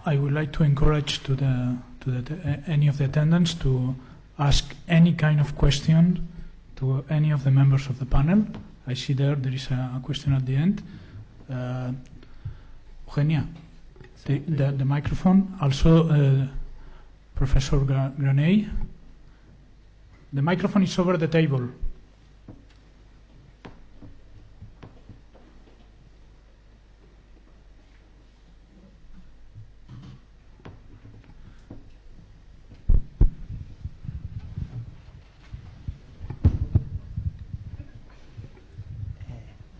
I would like to encourage any of the attendants to ask any kind of question to any of the members of the panel. I see there is a question at the end. Eugenia, the microphone. Also, Professor Graney. The microphone is over the table.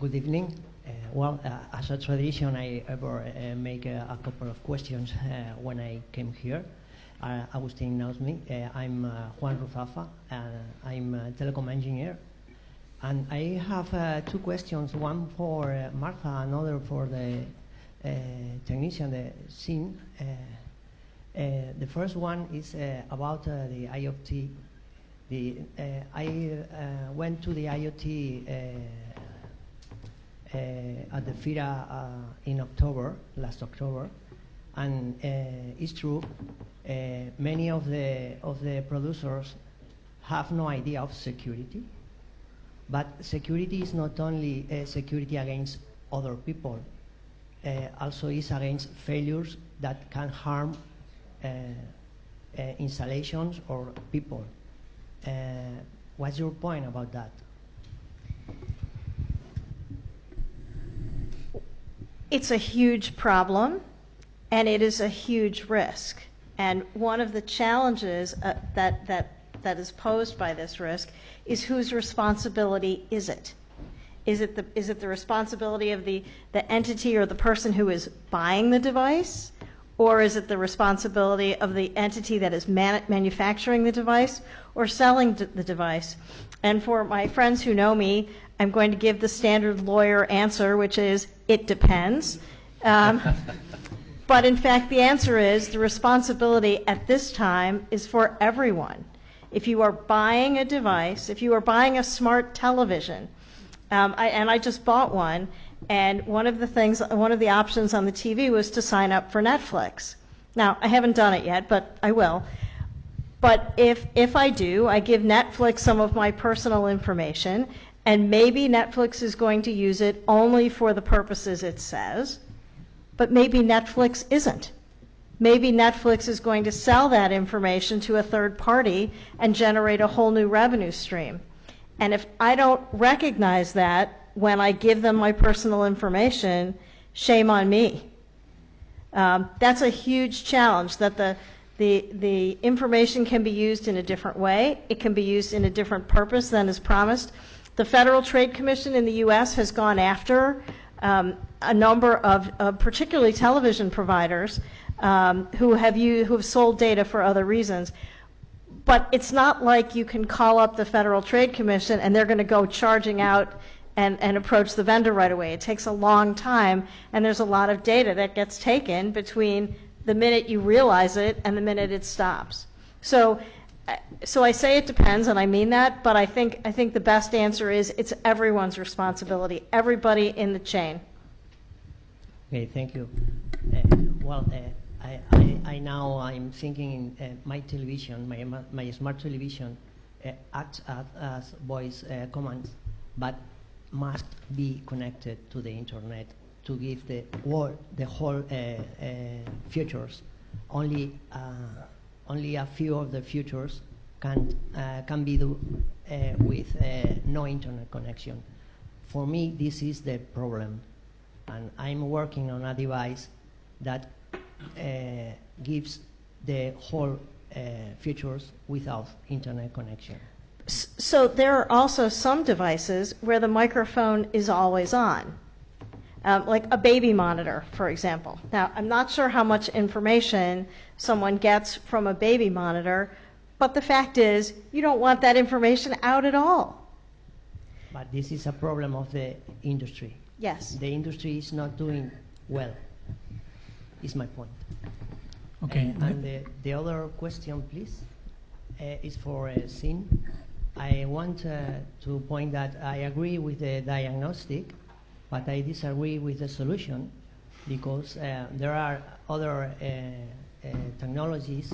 Good evening. As a tradition, I ever make a couple of questions when I came here. Agustin knows me. I'm Juan Ruzafa, and I'm a telecom engineer. And I have two questions, one for Martha, another for the technician, the SIN. The first one is about the IoT. I went to the IoT at the FIRA in October, last October, and it's true, many of the producers have no idea of security, but security is not only security against other people, also is against failures that can harm installations or people. What's your point about that? It's a huge problem, and it is a huge risk. And one of the challenges that is posed by this risk is whose responsibility is it? Is it the responsibility of the entity or the person who is buying the device? Or is it the responsibility of the entity that is manufacturing the device or selling the device? And for my friends who know me, I'm going to give the standard lawyer answer, which is, it depends. But in fact, the answer is the responsibility at this time is for everyone. If you are buying a device, if you are buying a smart television, I just bought one, and one of the options on the TV was to sign up for Netflix. Now, I haven't done it yet, but I will. But if I do, I give Netflix some of my personal information, and maybe Netflix is going to use it only for the purposes it says, but maybe Netflix isn't. Maybe Netflix is going to sell that information to a third party and generate a whole new revenue stream. And if I don't recognize that when I give them my personal information, shame on me. That's a huge challenge, that the information can be used in a different way. It can be used in a different purpose than is promised. The Federal Trade Commission in the U.S. has gone after a number of particularly television providers who have sold data for other reasons. But it's not like you can call up the Federal Trade Commission and they're going to go charging out and approach the vendor right away. It takes a long time, and there's a lot of data that gets taken between the minute you realize it and the minute it stops. So I say it depends, and I mean that, but I think the best answer is it's everyone's responsibility, everybody in the chain. Okay, thank you. I'm thinking my television, my smart television acts as voice commands, but must be connected to the internet to give the whole features. Only a few of the features can be done with no internet connection. For me, this is the problem, and I'm working on a device that gives the whole features without internet connection. So there are also some devices where the microphone is always on, like a baby monitor, for example. Now, I'm not sure how much information someone gets from a baby monitor, but the fact is you don't want that information out at all. But this is a problem of the industry. Yes. The industry is not doing well, is my point. Okay. And the other question, please, is for Sin. I want to point that I agree with the diagnostic, but I disagree with the solution. because there are other technologies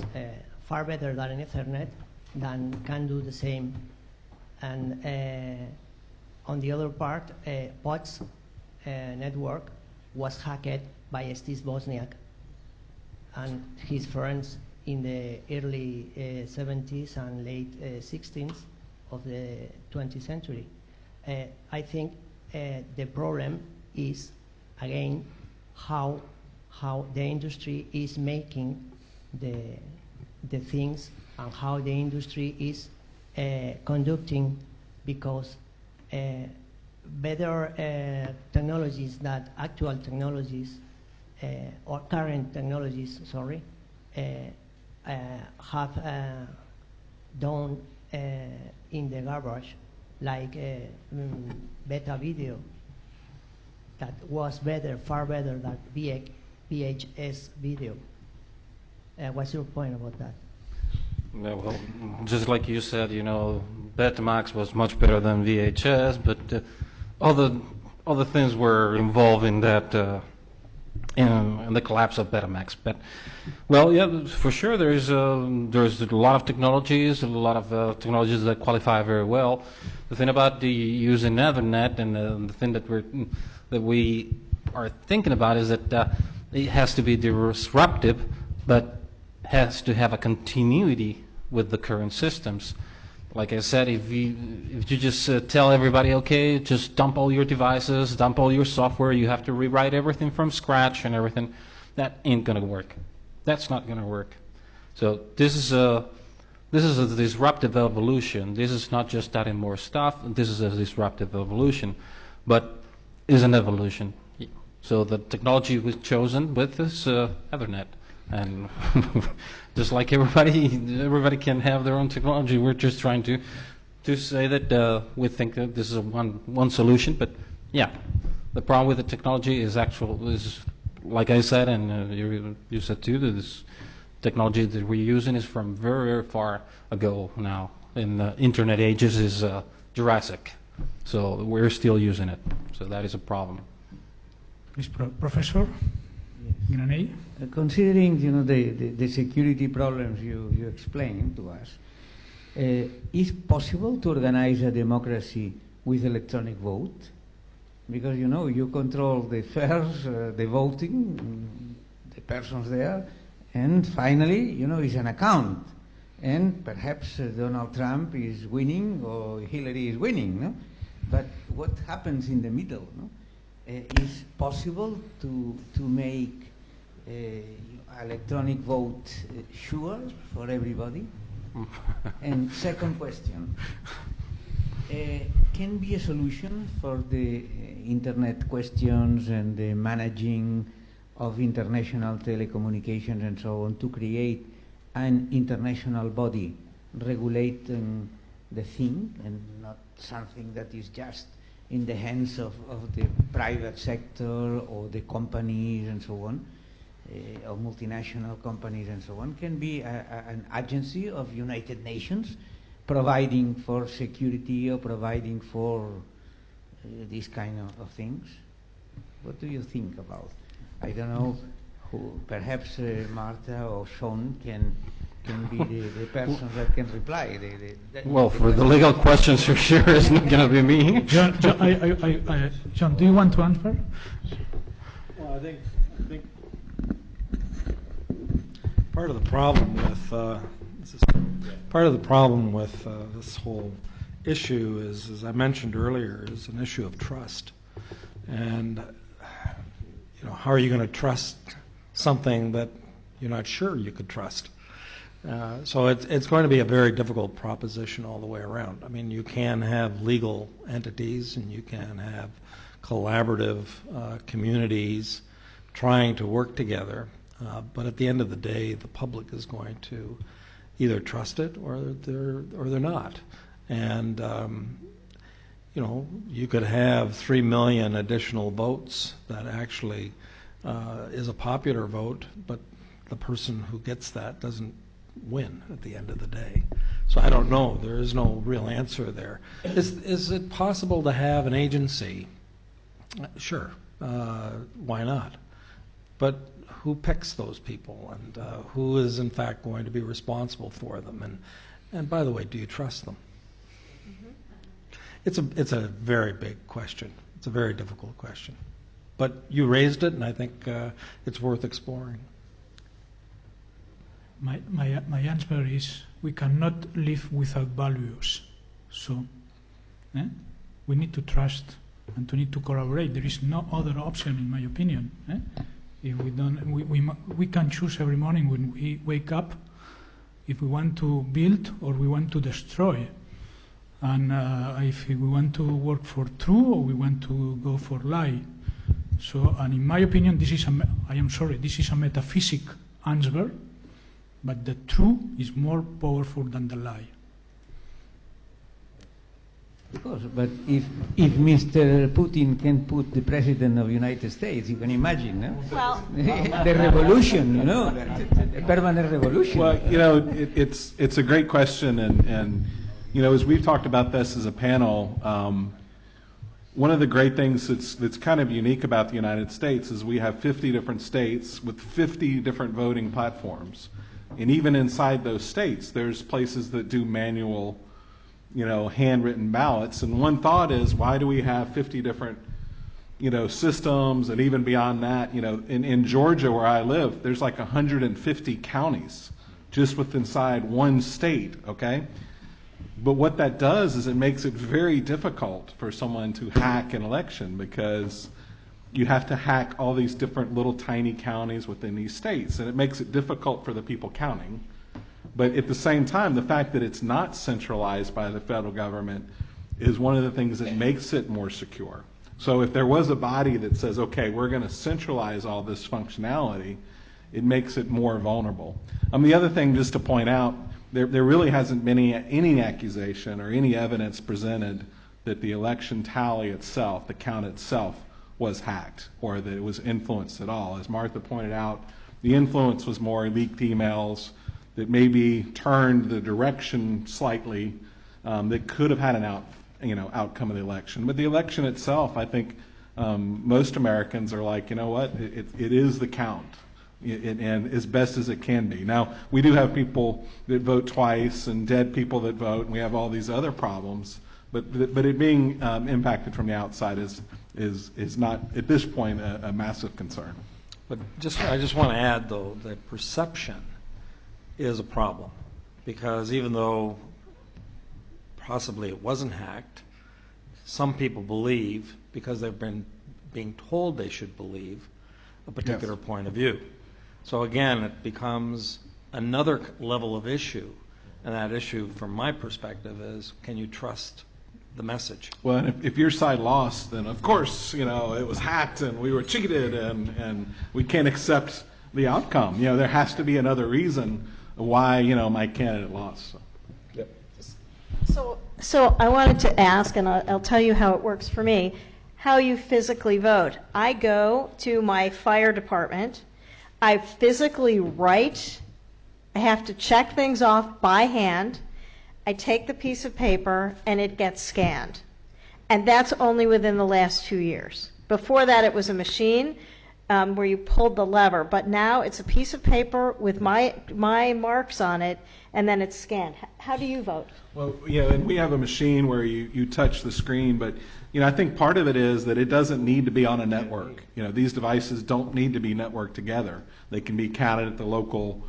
far better than Ethernet that can do the same. And on the other part, POTS network was hacked by Steve Wozniak and his friends in the early 70s and late 60s of the 20th century. I think the problem is, again, how the industry is making the things and how the industry is conducting, because better technologies than actual technologies or current technologies, sorry, have done in the garbage, like beta video, that was better, far better than VHS video. What's your point about that? Yeah, well, just like you said, you know, Betamax was much better than VHS, but other things were involved in that, in the collapse of Betamax. But, well, yeah, for sure, there's a lot of technologies, that qualify very well. The thing about the using Ethernet, and the thing that we are thinking about is that it has to be disruptive, but has to have a continuity with the current systems. Like I said, if you just tell everybody, okay, just dump all your devices, dump all your software, you have to rewrite everything from scratch and everything, that ain't gonna work. That's not gonna work. So this is a disruptive evolution. This is not just adding more stuff. This is a disruptive evolution, but is an evolution. So the technology we've chosen with is Ethernet. And just like everybody can have their own technology, we're just trying to say that we think that this is one solution. But yeah, the problem with the technology is like I said, and you said too, that this technology that we're using is from very, very far ago now. In the internet ages is Jurassic, so we're still using it. So that is a problem. Please, Professor Granell. Considering, you know, the security problems you explained to us, is possible to organize a democracy with electronic vote? Because, you know, you control the fares, the voting, the persons there, and finally, you know, it's an account. And perhaps Donald Trump is winning or Hillary is winning, no? But what happens in the middle, no? Is possible to make electronic vote sure for everybody? And second question, can be a solution for the internet questions and the managing of international telecommunications and so on, to create an international body regulating the thing and not something that is just in the hands of the private sector or the companies and so on, or multinational companies and so on, can be an agency of United Nations providing for security or providing for these kind of things. What do you think about? I don't know who, perhaps Marta or Sean can be the person that can reply. Well, for the legal questions, for sure, it's not going to be me. John, do you want to answer? Well, I think part of the problem with this whole issue is, as I mentioned earlier, is an issue of trust. And you know, how are you going to trust something that you're not sure you could trust? So it's going to be a very difficult proposition all the way around. I mean, you can have legal entities and you can have collaborative communities trying to work together, but at the end of the day, the public is going to either trust it or they're not. And you know, you could have 3 million additional votes that actually is a popular vote, but the person who gets that doesn't win at the end of the day. So I don't know. There is no real answer there. Is it possible to have an agency? Sure. Why not? but who picks those people, and who is in fact going to be responsible for them? And by the way, do you trust them? It's a very big question. It's a very difficult question. But you raised it, and I think it's worth exploring. My answer is we cannot live without values. So we need to trust and to need to collaborate. There is no other option, in my opinion. If we don't, we can choose every morning when we wake up if we want to build or we want to destroy. And if we want to work for true or we want to go for lie. So, and in my opinion, this is this is a metaphysic answer, but the true is more powerful than the lie. Of course, but if Mr. Putin can put the president of the United States, you can imagine, no? Well, the revolution, you know, the permanent revolution. Well, you know, it's a great question, and you know, as we've talked about this as a panel, one of the great things that's kind of unique about the United States is we have 50 different states with 50 different voting platforms, and even inside those states, there's places that do manual, you know, handwritten ballots. And one thought is, why do we have 50 different, you know, systems? And even beyond that, you know, in Georgia where I live, there's like 150 counties just within inside one state, okay? But what that does is it makes it very difficult for someone to hack an election, because you have to hack all these different little tiny counties within these states, and it makes it difficult for the people counting. But at the same time, the fact that it's not centralized by the federal government is one of the things that makes it more secure. So if there was a body that says, okay, we're going to centralize all this functionality, it makes it more vulnerable. The other thing, just to point out, there really hasn't been any accusation or any evidence presented that the election tally itself, the count itself, was hacked or that it was influenced at all. As Martha pointed out, the influence was more leaked emails that maybe turned the direction slightly, that could have had an outcome of the election. But the election itself, I think most Americans are like, you know what, it is the count, and as best as it can be. Now, we do have people that vote twice and dead people that vote, and we have all these other problems, but it being impacted from the outside is not, at this point, a massive concern. But I just want to add, though, that perception is a problem, because even though possibly it wasn't hacked, some people believe, because they've been being told they should believe, a particular point of view. So again, it becomes another level of issue, and that issue, from my perspective, is, can you trust the message? Well, and if your side lost, then of course, you know, it was hacked and we were cheated, and we can't accept the outcome. You know, there has to be another reason why, you know, my candidate lost. So. Yep. So I wanted to ask, and I'll tell you how it works for me, how you physically vote. I go to my fire department. I physically write. I have to check things off by hand. I take the piece of paper, and it gets scanned. And that's only within the last 2 years. Before that, it was a machine where you pulled the lever. But now it's a piece of paper with my marks on it, and then it's scanned. How do you vote? Well, yeah, and we have a machine where you touch the screen, but you know, I think part of it is that it doesn't need to be on a network. You know, these devices don't need to be networked together. They can be counted at the local,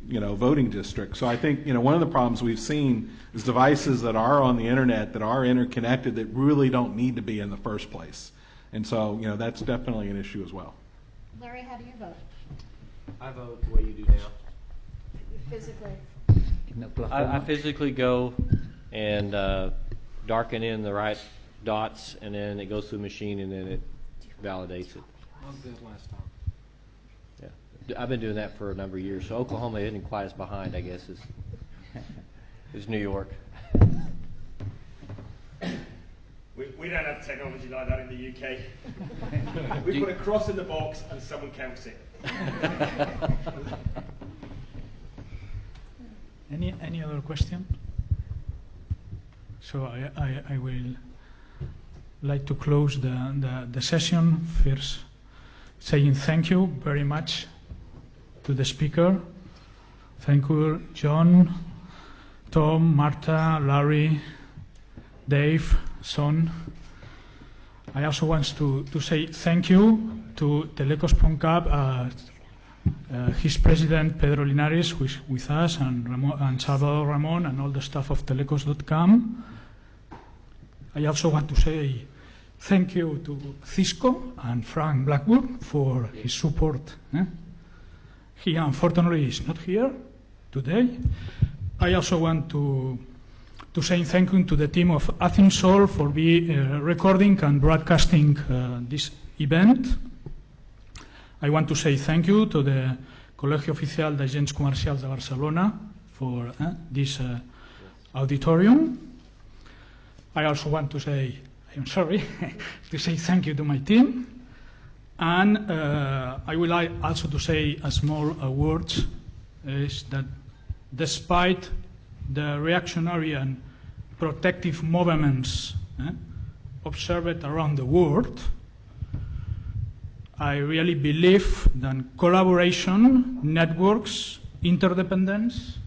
you know, voting district. So I think, you know, one of the problems we've seen is devices that are on the internet, that are interconnected, that really don't need to be in the first place. And so, you know, that's definitely an issue as well. Larry, how do you vote? I vote the way you do now. Physically. I physically go and darken in the right dots, and then it goes through the machine, and then it validates it. I did last time. Yeah, I've been doing that for a number of years. So Oklahoma isn't quite as behind, I guess, as New York. We don't have technology like that in the UK. We put a cross in the box and someone counts it. Any other question? So I will like to close the session. First, saying thank you very much to the speaker. Thank you, John, Tom, Marta, Larry, Dave, Son. I also want to say thank you to Telecom, his president, Pedro Linares, who is with us, and Salvador Ramon, and all the staff of Telecom. I also want to say thank you to Cisco and Frank Blackwood for his support. He unfortunately is not here today. I also want to say thank you to the team of AZINSOL for recording and broadcasting this event. I want to say thank you to the Colegio Oficial d'Agents Comercials de Barcelona for this auditorium. I also want to say, I'm sorry, to say thank you to my team. And I would like also to say a small word, is that despite the reactionary and protective movements observed around the world, I really believe that collaboration, networks, interdependence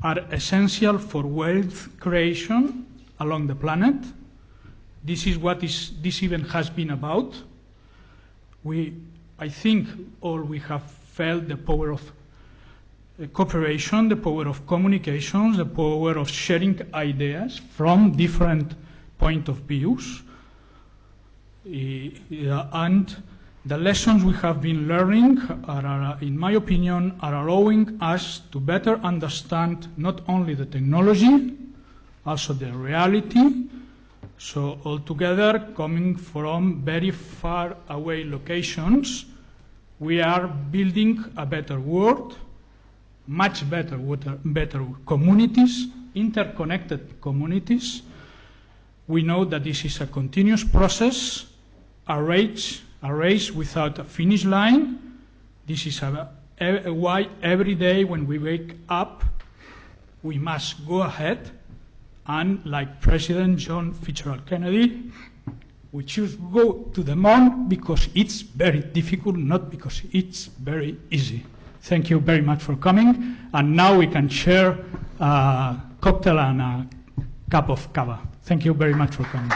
are essential for wealth creation along the planet. This is what this event has been about. I think all we have felt the power of cooperation, the power of communications, the power of sharing ideas from different points of views. And the lessons we have been learning are, in my opinion, are allowing us to better understand not only the technology, also the reality. So altogether, coming from very far away locations, we are building a better world, much better communities, interconnected communities. We know that this is a continuous process, a race without a finish line. This is why every day when we wake up, we must go ahead and, like President John Fitzgerald Kennedy, we choose to go to the moon because it's very difficult, not because it's very easy. Thank you very much for coming, and now we can share a cocktail and a cup of cava. Thank you very much for coming.